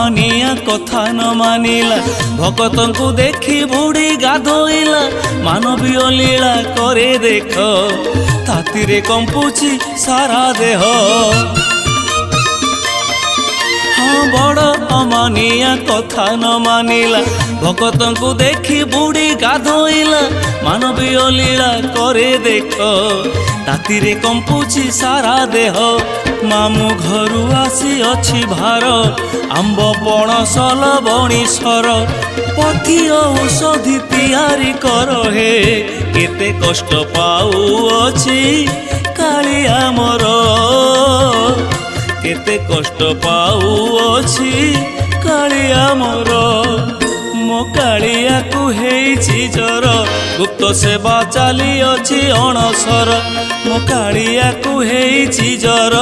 ଅମାନିଆ କଥା ନ ମାନିଲା ଭକତଙ୍କୁ ଦେଖି ବୁଡ଼ି ଗାଧୋଇଲା ମାନବୀୟ ଲୀଳା करे देख तातीरे कंपुची सारा देह हाँ बड़ अमानिया कथा न मानिला भकतंकु देखी बुड़ी गाधोइला मानवीय लीला करे देख तातीरे कंपुची सारा देह मामू घरू आसी अछि भार आंब पणस लवणी सर पथी औषधि तैयारी कर हे केते कष्ट पाउअछि कालिया मोर केते कष्ट पाउअछि कालिया मोर मो कालिया को हेछि जर गुप्त सेवा चली अछि अणसर मो कालिया को हेछि जर।